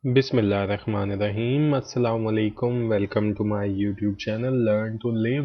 Bismillahirrahmanirrahim. Assalamu alaikum. Welcome to my YouTube channel Learn to Live.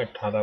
18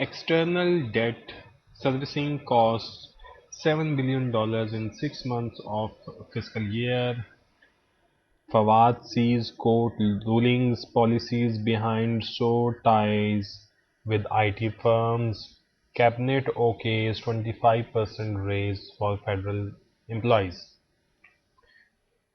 external debt servicing costs $7 billion in 6 months of fiscal year. Fawad sees court rulings policies behind so ties with IT firms. Cabinet OKs 25% raise for federal employees.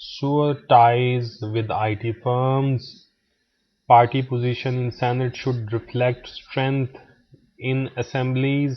sewer ties with IT firms, party position in Senate should reflect strength in assemblies,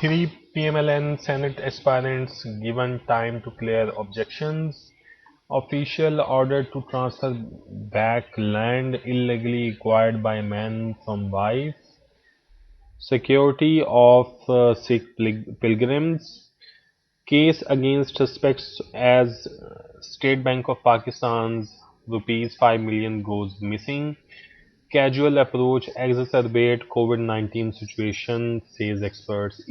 3 PMLN Senate aspirants given time to clear objections. Official order to transfer back land illegally acquired by man from wife. Security of Sikh pilgrims. Case against suspects as State Bank of Pakistan's rupees 5 million goes missing. Casual approach exacerbate COVID-19 situation says experts.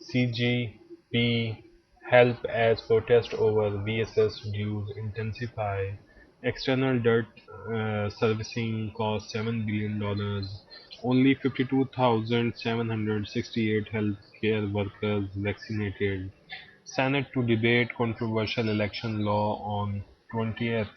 CGP help as protest over VSS dues intensify. External debt servicing cost $7 billion. Only 52,768 healthcare workers vaccinated. Senate to debate controversial election law on 20th.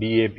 BAP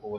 4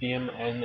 PMN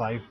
5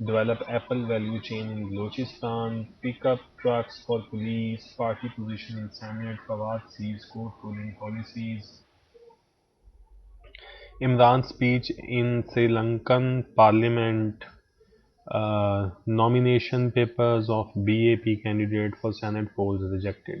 develop Apple value chain in Balochistan, pick up trucks for police, party position in Senate, Fawad sees court ruling policies, Imran speech in Sri Lankan parliament, nomination papers of BAP candidate for Senate polls rejected.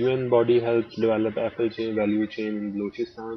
UN body helps develop Apple chain value chain in Balochistan।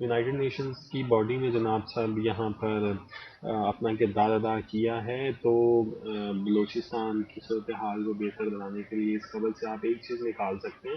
United nations کی body میں جناب صاحب یہاں پر اپنا کردار ادا کیا ہے، تو بلوچستان کی صورتحال کو بہتر بنانے کے لیے اس خبر سے آپ ایک چیز نکال سکتے ہیں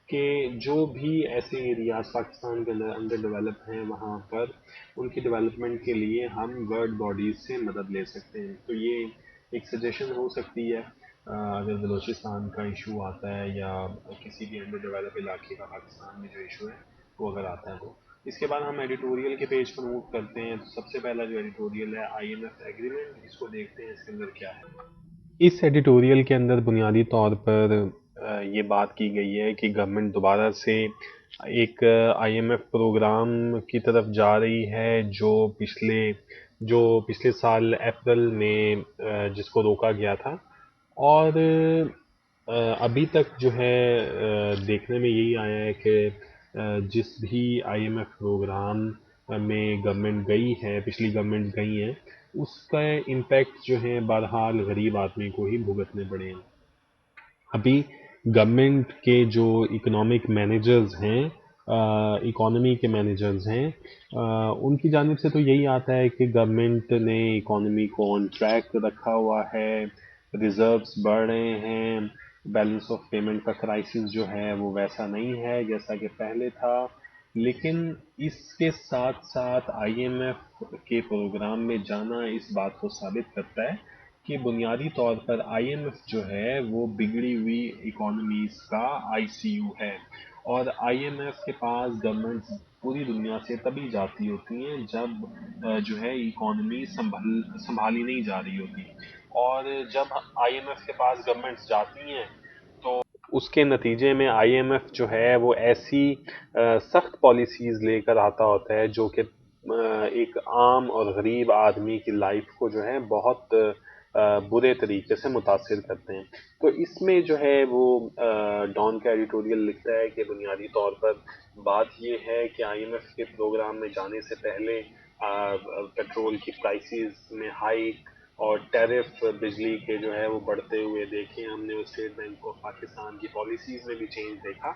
کہ جو بھی ایسے ایریاز پاکستان کے اندر انڈر ڈیولپ ہیں وہاں پر ان کی ڈیولپمنٹ کے لیے ہم ورلڈ باڈیز سے مدد لے سکتے ہیں. تو یہ ایک سجیشن ہو سکتی ہے اگر بلوچستان کا ایشو آتا ہے یا کسی بھی انڈر ڈیولپ علاقے کا پاکستان میں جو ایشو ہے وہ اگر آتا ہے تو. اس کے بعد ہم ایڈیٹوریل کے پیج پر موو کرتے ہیں. تو سب سے پہلا جو ایڈیٹوریل ہے آئی ایم ایف ایگریمنٹ، اس کو دیکھتے ہیں اس کے اندر کیا ہے. اس ایڈیٹوریل کے اندر بنیادی طور پر یہ بات کی گئی ہے کہ گورنمنٹ دوبارہ سے ایک آئی ایم ایف پروگرام کی طرف جا رہی ہے جو پچھلے سال اپریل میں جس کو روکا گیا تھا. اور ابھی تک جو ہے دیکھنے میں یہی آیا ہے کہ جس بھی آئی ایم ایف پروگرام میں گورنمنٹ گئی ہے، پچھلی گورنمنٹ گئی ہیں، اس کا امپیکٹ جو ہے بہرحال غریب آدمی کو ہی بھگتنے پڑے ہیں. ابھی گورنمنٹ کے جو اکنامک مینیجرز ہیں، اکانومی کے مینیجرز ہیں، ان کی جانب سے تو یہی آتا ہے کہ گورنمنٹ نے اکانومی کو آن ٹریک رکھا ہوا ہے، ریزروز بڑھ رہے ہیں، بیلنس آف پیمنٹ کا کرائسس جو ہے وہ ویسا نہیں ہے جیسا کہ پہلے تھا. لیکن اس کے ساتھ ساتھ آئی ایم ایف کے پروگرام میں جانا اس بات کو ثابت کرتا ہے کہ بنیادی طور پر آئی ایم ایف جو ہے وہ بگڑی ہوئی اکانومیز کا آئی سی یو ہے. اور آئی ایم ایف کے پاس گورنمنٹ پوری دنیا سے تبھی جاتی ہوتی ہیں جب جو ہے اکانومی سنبھالی نہیں جا رہی ہوتی. اور جب آئی ایم ایف کے پاس گورنمنٹس جاتی ہیں تو اس کے نتیجے میں آئی ایم ایف جو ہے وہ ایسی سخت پالیسیز لے کر آتا ہوتا ہے جو کہ ایک عام اور غریب آدمی کی لائف کو جو ہے بہت برے طریقے سے متاثر کرتے ہیں. تو اس میں جو ہے وہ ڈان کا ایڈیٹوریل لکھتا ہے کہ بنیادی طور پر بات یہ ہے کہ آئی ایم ایف کے پروگرام میں جانے سے پہلے پیٹرول کی پرائسز میں ہائیک اور ٹیرف بجلی کے جو ہے وہ بڑھتے ہوئے دیکھے ہم نے. اسٹیٹ بینک آف پاکستان کی پالیسیز میں بھی چینج دیکھا،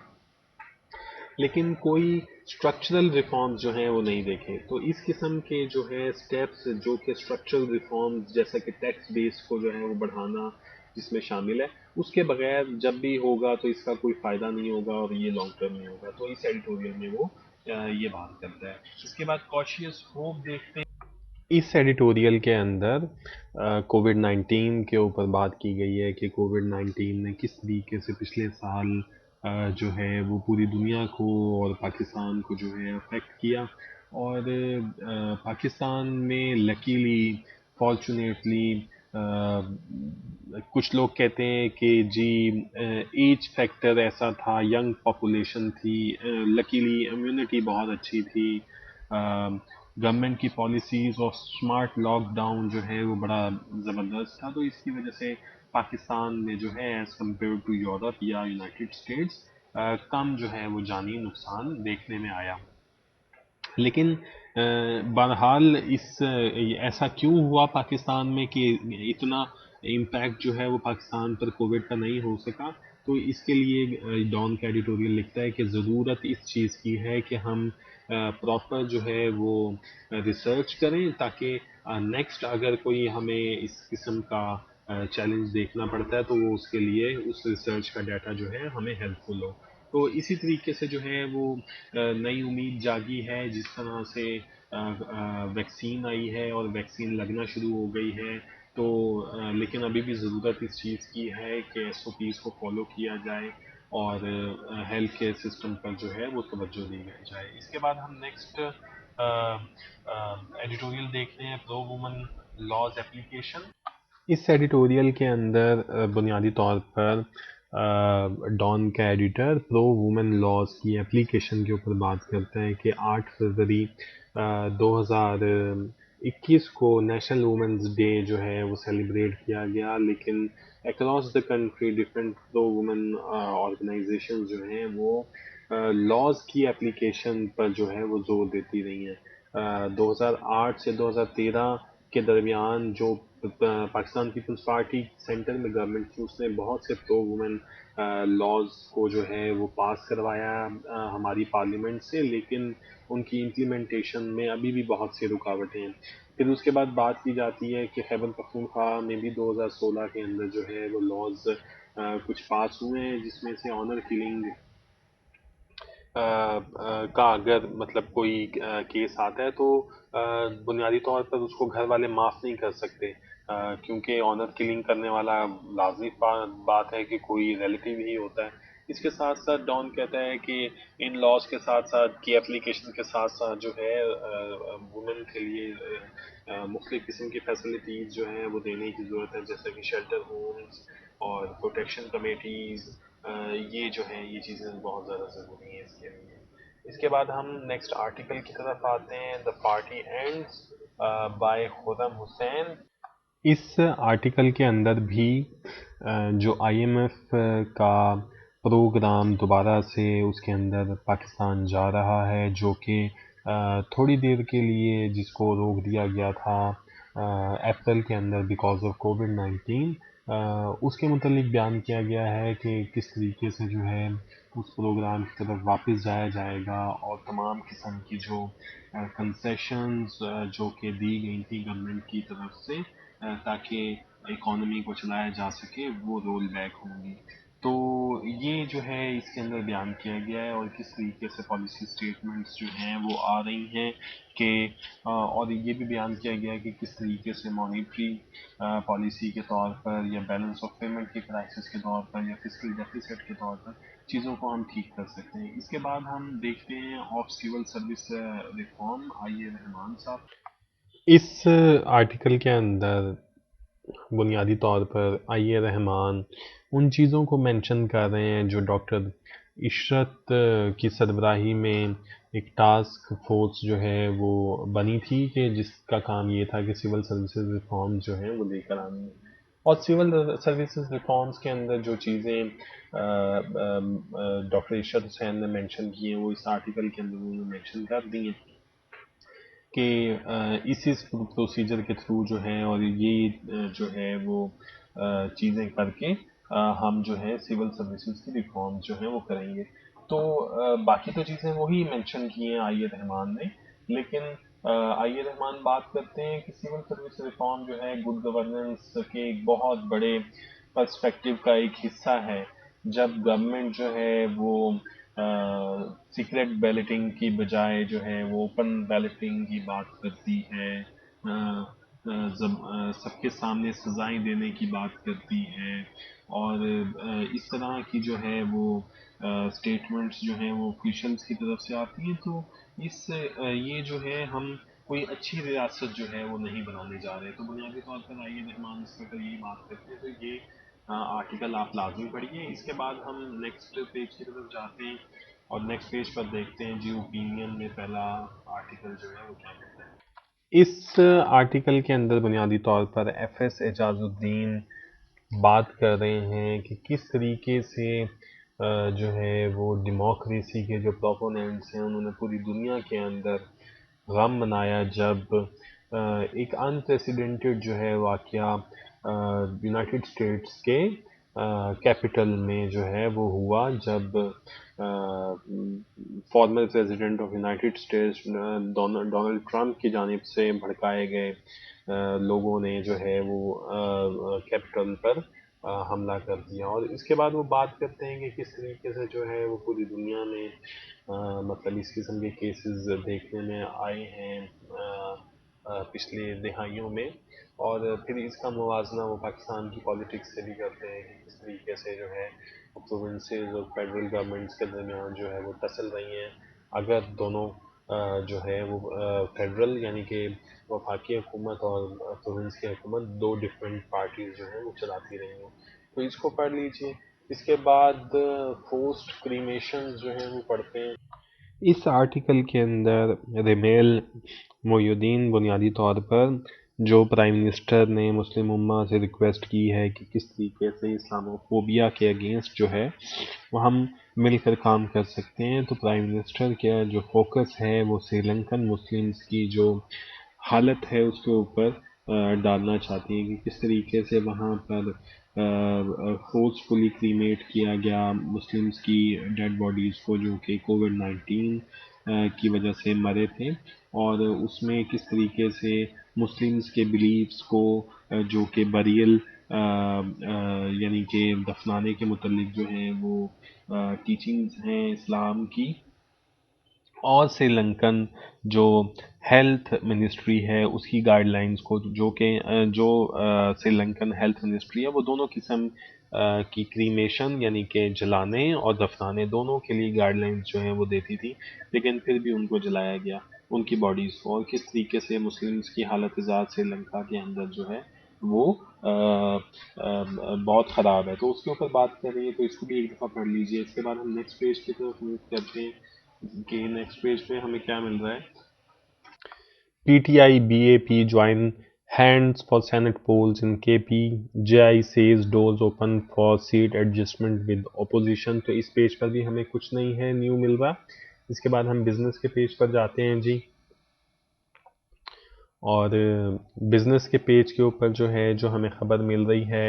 لیکن کوئی اسٹرکچرل ریفارمز جو ہیں وہ نہیں دیکھے. تو اس قسم کے جو ہے اسٹیپس جو کہ اسٹرکچرل ریفارمز جیسا کہ ٹیکس بیس کو جو ہے وہ بڑھانا جس میں شامل ہے، اس کے بغیر جب بھی ہوگا تو اس کا کوئی فائدہ نہیں ہوگا اور یہ لانگ ٹرم نہیں ہوگا. تو اس ایڈیٹوریل میں وہ یہ بات کرتا ہے. اس کے بعد کوشیس ہوپ دیکھتے ہیں. اس ایڈیٹوریل کے اندر کووڈ نائنٹین کے اوپر بات کی گئی ہے کہ کووڈ نائنٹین نے کس طریقے سے پچھلے سال جو ہے وہ پوری دنیا کو اور پاکستان کو جو ہے افیکٹ کیا. اور پاکستان میں لکیلی فارچونیٹلی کچھ لوگ کہتے ہیں کہ جی ایج فیکٹر ایسا تھا، ینگ پاپولیشن تھی، لکیلی امیونٹی بہت اچھی تھی، گورنمنٹ کی پالیسیز اور اسمارٹ لاک ڈاؤن جو ہے وہ بڑا زبردست تھا. تو اس کی وجہ سے پاکستان میں جو ہے ایز کمپیئر ٹو یورپ یا یونائٹڈ اسٹیٹس کم جو ہے وہ جانی نقصان دیکھنے میں آیا. لیکن بہرحال ایسا کیوں ہوا پاکستان میں کہ اتنا امپیکٹ جو ہے وہ پاکستان پر کووڈ کا نہیں ہو سکا. تو اس کے لیے ڈان کا ایڈیٹوریل لکھتا ہے کہ ضرورت اس چیز کی ہے کہ ہم پراپر جو ہے وہ ریسرچ کریں تاکہ نیکسٹ اگر کوئی ہمیں اس قسم کا چیلنج دیکھنا پڑتا ہے تو وہ اس کے لیے اس ریسرچ کا ڈیٹا جو ہے ہمیں ہیلپ فل ہو. تو اسی طریقے سے جو ہے وہ نئی امید جاگی ہے جس طرح سے ویکسین آئی ہے اور ویکسین لگنا شروع ہو گئی ہے. تو لیکن ابھی بھی ضرورت اس چیز کی ہے کہ ایس او پیز کو فالو کیا جائے اور ہیلتھ کیئر سسٹم پر جو ہے وہ توجہ دی جائے. اس کے بعد ہم نیکسٹ ایڈیٹوریل دیکھتے ہیں پرو وومن لاز اپلیکیشن. اس ایڈیٹوریل کے اندر بنیادی طور پر ڈان کا ایڈیٹر پرو وومن لاز کی اپلیکیشن کے اوپر بات کرتا ہے کہ 8 فروری 2021 کو نیشنل وومنز ڈے جو ہے وہ سیلیبریٹ کیا گیا، لیکن across the country different pro women organisation جو ہیں وہ لاز کی اپلیکیشن پر جو ہے وہ زور دیتی رہی ہیں. 2008 سے 2013 کے درمیان جو پاکستان پیپلز پارٹی سینٹر میں گورنمنٹ تھی، اس نے بہت سے پرو وومن لاز کو جو ہے وہ پاس کروایا ہماری پارلیمنٹ سے، لیکن ان کی امپلیمنٹیشن میں ابھی بھی بہت سی رکاوٹیں ہیں۔ پھر اس کے بعد بات کی جاتی ہے کہ خیبر پختونخوا میں بھی 2016 کے اندر جو ہے وہ لاز کچھ پاس ہوئے ہیں، جس میں سے آنر کلنگ کا اگر مطلب کوئی کیس آتا ہے تو بنیادی طور پر اس کو گھر والے معاف نہیں کر سکتے، کیونکہ آنر کلنگ کرنے والا لازمی بات ہے کہ کوئی ریلیٹیو ہی ہوتا ہے۔ اس کے ساتھ ساتھ ڈان کہتا ہے کہ ان لاز کے ساتھ ساتھ کی اپلیکیشن کے ساتھ ساتھ جو ہے وومن کے لیے مختلف قسم کی فیسلٹیز جو ہیں وہ دینے کی ضرورت ہے، جیسے کہ شیلٹر ہومز اور پروٹیکشن کمیٹیز، یہ جو ہیں یہ چیزیں بہت زیادہ ضروری ہیں اس کے لیے۔ اس کے بعد ہم نیکسٹ آرٹیکل کی طرف آتے ہیں، the party ends by Khurram Hussain. اس آرٹیکل کے اندر بھی جو آئی ایم ایف کا پروگرام دوبارہ سے اس کے اندر پاکستان جا رہا ہے، جو کہ تھوڑی دیر کے لیے جس کو روک دیا گیا تھا اپریل کے اندر بیکاز آف کووڈ-19، اس کے متعلق بیان کیا گیا ہے کہ کس طریقے سے جو ہے اس پروگرام کی طرف واپس جایا جائے گا، اور تمام قسم کی جو کنسیشنز جو کہ دی گئی تھی گورنمنٹ کی طرف سے تاکہ اکانومی کو چلایا جا سکے، وہ رول بیک ہوں گی۔ تو یہ جو ہے اس کے اندر بیان کیا گیا ہے، اور کس طریقے سے پالیسی سٹیٹمنٹس جو ہیں وہ آ رہی ہیں کہ اور یہ بھی بیان کیا گیا ہے کہ کس طریقے سے مانیٹری پالیسی کے طور پر یا بیلنس آف پیمنٹ کی کرائسس کے طور پر یا فسکل ڈیفیسٹ کے طور پر چیزوں کو ہم ٹھیک کر سکتے ہیں۔ اس کے بعد ہم دیکھتے ہیں آف سول سروس ریفارم، آئیے رحمان صاحب۔ اس آرٹیکل کے اندر بنیادی طور پر آئیے رحمان ان چیزوں کو مینشن کر رہے ہیں جو ڈاکٹر عشرت کی سربراہی میں ایک ٹاسک فورس جو ہے وہ بنی تھی، کہ جس کا کام یہ تھا کہ سول سروسز ریفارمز جو ہیں وہ لے کر آنی ہیں۔ اور سول سروسز ریفارمز کے اندر جو چیزیں ڈاکٹر عشرت حسین نے مینشن کی ہیں وہ اس آرٹیکل کے اندر انہوں نے مینشن کر دی ہیں کہ اسی پروسیجر کے تھرو جو ہے اور یہ جو ہے وہ چیزیں کر کے ہم جو ہے سول سروسز کی ریفارم جو ہیں وہ کریں گے۔ تو باقی تو چیزیں وہی مینشن کی ہیں آئیے رحمان نے، لیکن آئیے رحمان بات کرتے ہیں کہ سول سروس ریفارم جو ہے گڈ گورننس کے ایک بہت بڑے پرسپیکٹو کا ایک حصہ ہے۔ جب گورنمنٹ جو ہے وہ سیکرٹ بیلٹنگ کی بجائے جو ہے وہ اوپن بیلٹنگ کی بات کرتی ہے، سب کے سامنے سزائیں دینے کی بات کرتی ہے، اور اس طرح کی جو ہے وہ اسٹیٹمنٹس جو ہیں وہ آفیشلس کی طرف سے آتی ہیں، تو اس سے یہ جو ہے ہم کوئی اچھی ریاست جو ہے وہ نہیں بنانے جا رہے۔ تو بنیادی طور پر آئیے رحمان اس پر یہی بات کرتے ہیں، تو یہ آرٹیکل آپ لازمی پڑھیے۔ اس کے بعد ہم نیکسٹ پیج کی طرف جاتے ہیں اور نیکسٹ پیج پر دیکھتے ہیں جی اوپینین میں پہلا آرٹیکل جو ہے وہ کیا کہتا ہے۔ اس آرٹیکل کے اندر بنیادی طور پر ایف ایس اعجاز الدین بات کر رہے ہیں کہ کس طریقے سے جو ہے وہ ڈیموکریسی کے جو پروپوننٹس ہیں انہوں نے پوری دنیا کے اندر غم منایا جب ایک انپریسیڈنٹڈ جو ہے واقعہ یونائٹڈ اسٹیٹس کے کیپٹل میں جو ہے وہ ہوا، جب former president of United States Donald Trump کی جانب سے بھڑکائے گئے لوگوں نے جو ہے وہ کیپٹل پر حملہ کر دیا۔ اور اس کے بعد وہ بات کرتے ہیں کہ کس طریقے سے جو ہے وہ پوری دنیا میں مطلب اس قسم کے کیسز دیکھنے میں آئے ہیں پچھلے دہائیوں میں، اور پھر اس کا موازنہ وہ پاکستان کی پالیٹکس سے بھی کرتے ہیں کہ کس طریقے سے جو ہے پروونسز اور فیڈرل گورنمنٹس کے درمیان جو ہے وہ ٹسل رہی ہیں، اگر دونوں جو ہے وہ فیڈرل یعنی کہ وفاقی حکومت اور پروونس کی حکومت دو ڈفرینٹ پارٹیز جو ہیں وہ چلاتی رہی ہیں۔ تو اس کو پڑھ لیجئے۔ اس کے بعد فورسڈ کریمیشنز جو ہیں وہ پڑھتے ہیں۔ اس آرٹیکل کے اندر ریمیل محی الدین بنیادی طور پر جو پرائم منسٹر نے مسلم امہ سے ریکویسٹ کی ہے کہ کس طریقے سے اسلاموفوبیا کے اگینسٹ جو ہے وہ ہم مل کر کام کر سکتے ہیں، تو پرائم منسٹر کا جو فوکس ہے وہ سری لنکن مسلمز کی جو حالت ہے اس کے اوپر ڈالنا چاہتی ہیں کہ کس طریقے سے وہاں پر فورسفلی کریمیٹ کیا گیا مسلمس کی ڈیڈ باڈیز کو جو کہ کووڈ-19 کی وجہ سے مرے تھے، اور اس میں کس طریقے سے مسلمس کے بلیفس کو جو کہ بریل یعنی کہ دفنانے کے متعلق جو ہیں وہ ٹیچنگز ہیں اسلام کی، اور سری لنکن جو ہیلتھ منسٹری ہے اس کی گائیڈ لائنز کو، جو کہ جو سری لنکن ہیلتھ منسٹری ہے وہ دونوں قسم کی کریمیشن یعنی کہ جلانے اور دفنانے دونوں کے لیے گائیڈ لائنز جو ہیں وہ دیتی تھی، لیکن پھر بھی ان کو جلایا گیا ان کی باڈیز کو، اور کس طریقے سے مسلمس کی حالت ذات سری لنکا کے اندر جو ہے وہ بہت خراب ہے، تو اس کے اوپر بات کر رہی ہے، تو اس کو بھی ایک دفعہ پڑھ لیجئے۔ اس کے بعد ہم نیکسٹ پیج کی طرف موو کرتے ہیں کہ نیکسٹ پیج پہ ہمیں کیا مل رہا ہے۔ PTI BAP join hands for Senate polls in KP. JI says doors open for seat adjustment with opposition. تو اس پیج پر بھی ہمیں کچھ نہیں ہے نیو مل رہا۔ اس کے بعد ہم بزنس کے پیج پر جاتے ہیں جی، اور بزنس کے پیج کے اوپر جو ہے جو ہمیں خبر مل رہی ہے،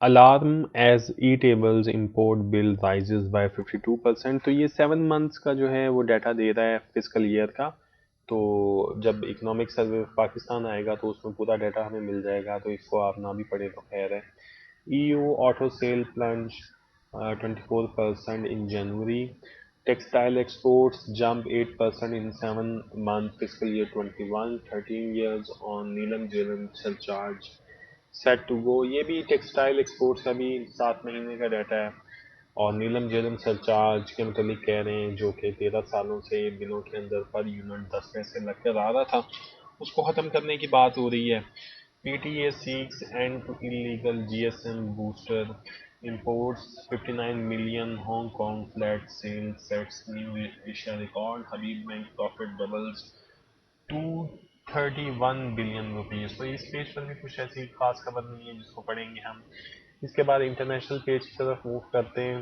alarm as edibles import bill rises by 52%، تو یہ 7 منتھس کا جو ہے وہ ڈیٹا دے رہا ہے فسکل ایئر کا، تو جب اکنامک سروے پاکستان آئے گا تو اس میں پورا ڈیٹا ہمیں مل جائے گا، تو اس کو آپ نہ بھی پڑھیں تو خیر ہے۔ EU auto sale plunge 24% in January. Textile exports jump 8% in 7-month fiscal year 21. 13 years on Neelam Jairam surcharge set to go. یہ بھی ٹیکسٹائل ایکسپورٹس کا بھی 7 مہینے کا ڈیٹا ہے، اور نیلم جیلم سرچارج کے متعلق کہہ رہے ہیں جو کہ 13 سالوں سے دنوں کے اندر پر یونٹ 10 پیسے لگ کر آ رہا تھا، اس کو ختم کرنے کی بات ہو رہی ہے۔ PTA seeks end to illegal GSM booster imports. 59 million Hong Kong flat sale sets new Asia record. Habib Bank profit doubles 231 billion rupees. تو اس پیج پر بھی کچھ ایسی خاص خبر نہیں ہے جس کو پڑھیں گے ہم۔ اس کے بعد انٹرنیشنل پیج کی طرف موو کرتے ہیں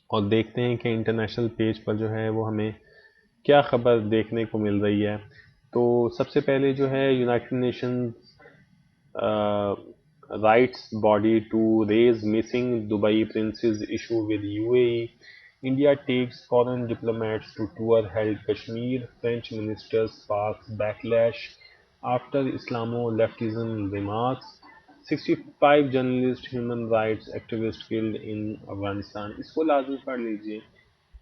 اور دیکھتے ہیں کہ انٹرنیشنل پیج پر جو ہے وہ ہمیں کیا خبر دیکھنے کو مل رہی ہے۔ تو سب سے پہلے جو ہے United Nations rights body to raise missing Dubai princess issue with UAE. India takes foreign diplomats to tour held Kashmir. French minister sparks backlash after Islamo-leftism remarks. 65 journalists, human rights activists killed in Afghanistan. اس کو لازمی پڑھ لیجئے۔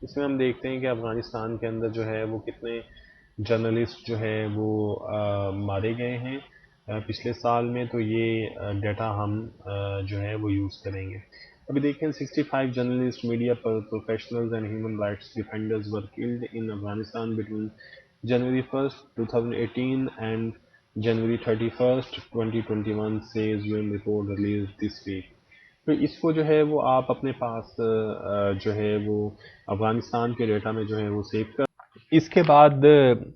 اس میں ہم دیکھتے ہیں کہ افغانستان کے اندر جو ہے وہ کتنے جرنلسٹ جو ہے وہ مارے گئے ہیں پچھلے سال میں، تو یہ ڈیٹا ہم جو ہے وہ یوز کریں گے۔ ابھی دیکھیں 65 journalist, media professionals and human rights defenders were killed in Afghanistan between January 1st, 2018 and January 31st, 2021 says UN report released this week. تو اس کو جو ہے وہ آپ اپنے پاس جو ہے وہ افغانستان کے ڈیٹا میں جو ہے وہ سیو کر۔ اس کے بعد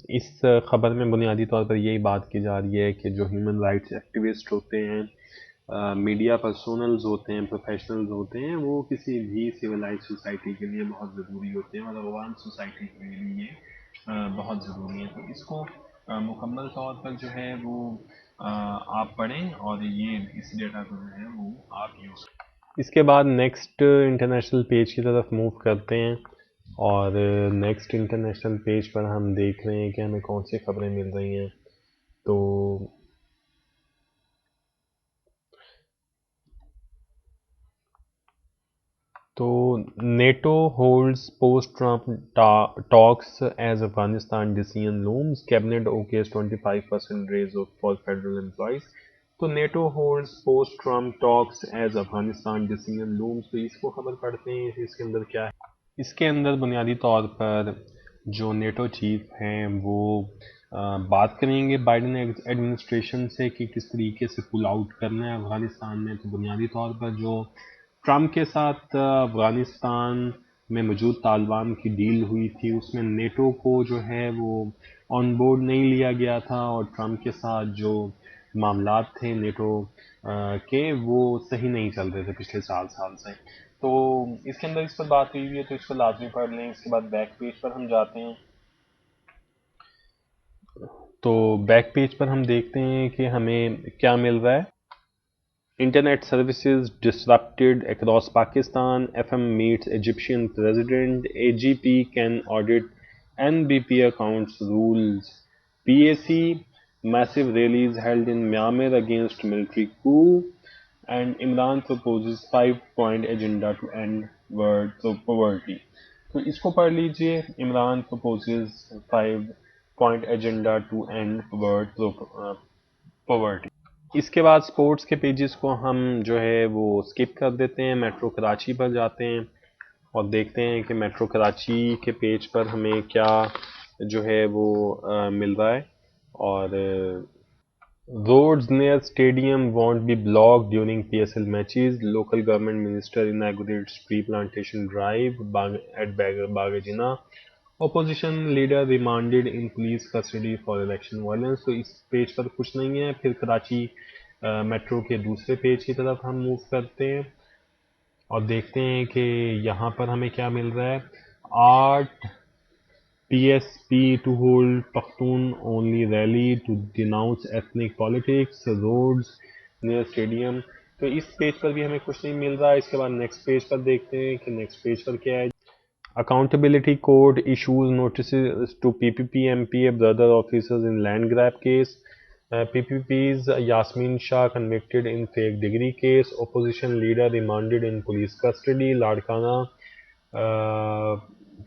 اس خبر میں بنیادی طور پر یہی بات کی جا رہی ہے کہ جو ہیومن رائٹس ایکٹیوسٹ ہوتے ہیں، میڈیا پرسونلز ہوتے ہیں، پروفیشنلز ہوتے ہیں، وہ کسی بھی سویلائز سوسائٹی کے لیے بہت ضروری ہوتے ہیں، اور افغان سوسائٹی کے لیے یہ بہت ضروری ہے۔ تو اس کو مکمل طور پر جو ہے وہ آپ پڑھیں، اور یہ اس ڈیٹا کو جو ہے وہ آپ یوز کریں۔ اس کے بعد نیکسٹ انٹرنیشنل پیج کی طرف موو کرتے ہیں، اور نیکسٹ انٹرنیشنل پیج پر ہم دیکھ رہے ہیں کہ ہمیں کون سی خبریں مل رہی ہیں۔ تو NATO holds post Trump talks as Afghanistan decision looms. Cabinet okays 25% raise for federal employees. تو NATO holds post Trump talks as Afghanistan decision looms. تو اس کو خبر پڑھتے ہیں اس کے اندر کیا ہے۔ اس کے اندر بنیادی طور پر جو نیٹو چیف ہیں وہ بات کریں گے بائیڈن ایڈمنسٹریشن سے کہ کس طریقے سے پل آؤٹ کرنا ہے افغانستان میں۔ تو بنیادی طور پر جو ٹرمپ کے ساتھ افغانستان میں موجود طالبان کی ڈیل ہوئی تھی اس میں نیٹو کو جو ہے وہ آن بورڈ نہیں لیا گیا تھا، اور ٹرمپ کے ساتھ جو معاملات تھے نیٹو کے وہ صحیح نہیں چل رہے تھے پچھلے سال سے۔ تو اس کے اندر اس پر بات ہوئی ہے، تو اس کو لازمی پڑھ لیں۔ اس کے بعد بیک پیج پر ہم جاتے ہیں۔ تو بیک پیج پر ہم دیکھتے ہیں کہ ہمیں کیا مل رہا ہے. Internet services disrupted across Pakistan. FM meets Egyptian president. AGP can audit NBP accounts rules. PAC massive rallies held in Myanmar against military coup. And Imran proposes 5-point agenda to end world poverty. تو اس کو پڑھ لیجئے. Imran proposes 5-point agenda to end world poverty. اس کے بعد sports کے pages کو ہم جو ہے وہ سکپ کر دیتے ہیں. میٹرو کراچی پر جاتے ہیں اور دیکھتے ہیں کہ میٹرو کراچی کے پیج پر ہمیں کیا جو ہے وہ مل رہا ہے. اور roads near stadium won't be blocked during PSL matches. Local government minister inaugurates tree plantation drive at Bagajina. Opposition leader remanded in police custody for election violence. تو اس پیج پر کچھ نہیں ہے. پھر کراچی میٹرو کے دوسرے پیج کی طرف ہم موو کرتے ہیں اور دیکھتے ہیں کہ یہاں پر ہمیں کیا مل رہا ہے. Art PSP to hold Pakhtun only rally to denounce ethnic politics. Roads near stadium. تو اس پیج پر بھی ہمیں کچھ نہیں مل رہا. اس کے بعد نیکسٹ پیج پر دیکھتے ہیں کہ نیکسٹ پیج پر کیا ہے. Accountability Court issues notices to PPP MPA brother officers in land grab case. PPP's Yasmin Shah convicted in fake degree case. Opposition leader remanded in police custody. Larkana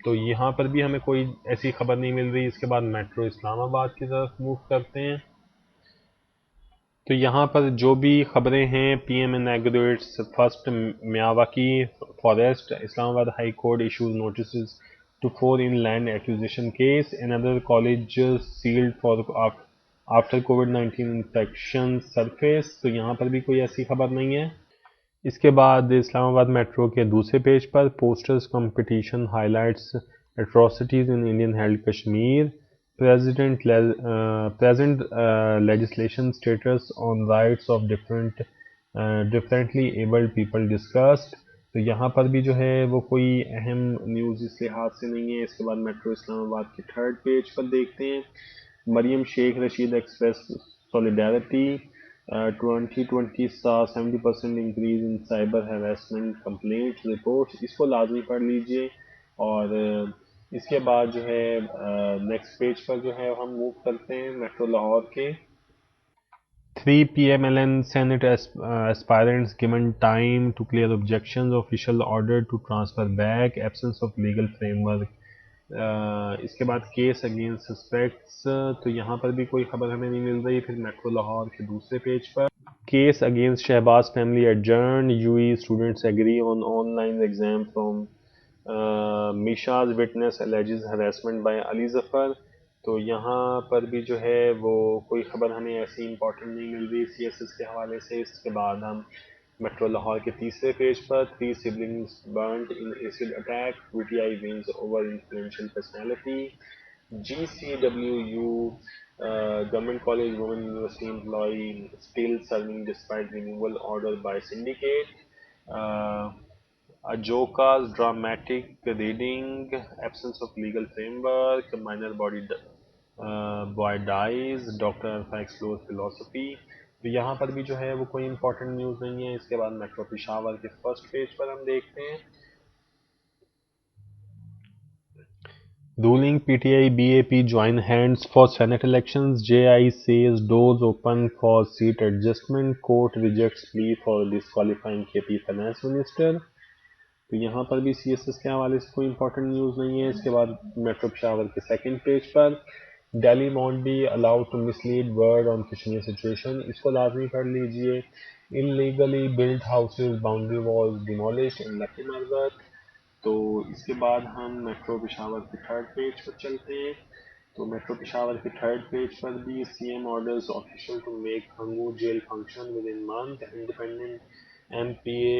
تو یہاں پر بھی ہمیں کوئی ایسی خبر نہیں مل رہی. اس کے بعد میٹرو اسلام آباد کی طرف موو کرتے ہیں. تو یہاں پر جو بھی خبریں ہیں, P M inaugurates first Miyawaki forest. Islamabad High Court issues notices to 4 in land acquisition case. Another college sealed for after COVID-19 infection surface. تو یہاں پر بھی کوئی ایسی خبر نہیں ہے. اس کے بعد اسلام آباد میٹرو کے دوسرے page per posters competition high lights atrocities in Indian held Kashmir. Present legislation status on rights of differently abled people discussed. تو یہاں پر بھی جو ہے وہ کوئی اہم نیوز اس لحاظ سے نہیں ہے. اس کے بعد میٹرو اسلام آباد کے تھرڈ پیج پر دیکھتے ہیں. مریم Sheikh Rashid express solidarity. 2020 saw 70% increase in cyber harassment complaints reports. اس کو لازمی پڑھ لیجئے. اور اس کے بعد جو ہے نیکسٹ پیج پر جو ہے ہم موو کرتے ہیں میٹرو لاہور کے. 3 PMLN Senate aspirants given time to clear objections. Official order to transfer back. Absence of legal framework. اس کے بعد کیس اگینسٹ سسپیکٹس. تو یہاں پر بھی کوئی خبر ہمیں نہیں مل رہی. پھر میٹرو لاہور کے دوسرے پیج پر case against Shehbaz family adjourned. UAE students agree on online exam from Meesha's witness alleges harassment by Ali Zafar. تو یہاں پر بھی جو ہے وہ کوئی خبر ہمیں ایسی امپورٹنٹ نہیں مل رہی CSS کے حوالے سے. اس کے بعد ہم میٹرو لاہور کے تیسرے page per 3 siblings burnt in acid attack. PTI wins over influential personality. GCWU Government College Women University employee still serving despite removal order by syndicate. Ajoka's dramatic reading. Absence of legal framework. Minor boy dies. Dr. Alpha explores philosophy. تو یہاں پر بھی جو ہے وہ کوئی important news نہیں ہے. اس کے بعد میٹرو پشاور کے فرسٹ پیج پر ہم دیکھتے ہیں. Ruling PTI BAP join hands for Senate elections. JI says doors open for seat adjustment. Court rejects plea for disqualifying KP Finance Minister. تو یہاں پر بھی CSS کے حوالے سے کوئی امپورٹنٹ نیوز نہیں ہے. اس کے بعد میٹرو پشاور کے second page per daily won't be allowed to mislead word on Kashmir situation. اس کو لازمی پڑھ لیجئے. Illegally built houses, boundary walls demolished in Lucky Margat. تو اس کے بعد ہم میٹرو پشاور کے تھرڈ پیج پر چلتے ہیں. تو میٹرو پشاور کے تھرڈ پیج پر بھی CM orders official to make Hangu jail function within month. Independent MPA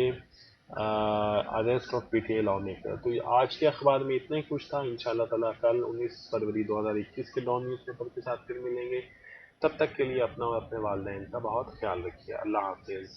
arrest of PTA lawmaker. تو آج کے اخبار میں اتنا ہی کچھ تھا. انشاءاللہ تعالیٰ کل 19 فروری 2021 کے ڈان نیوز پیپر کے ساتھ پھر ملیں گے. تب تک کے لیے اپنا اور اپنے والدین کا بہت خیال رکھیے. اللہ حافظ.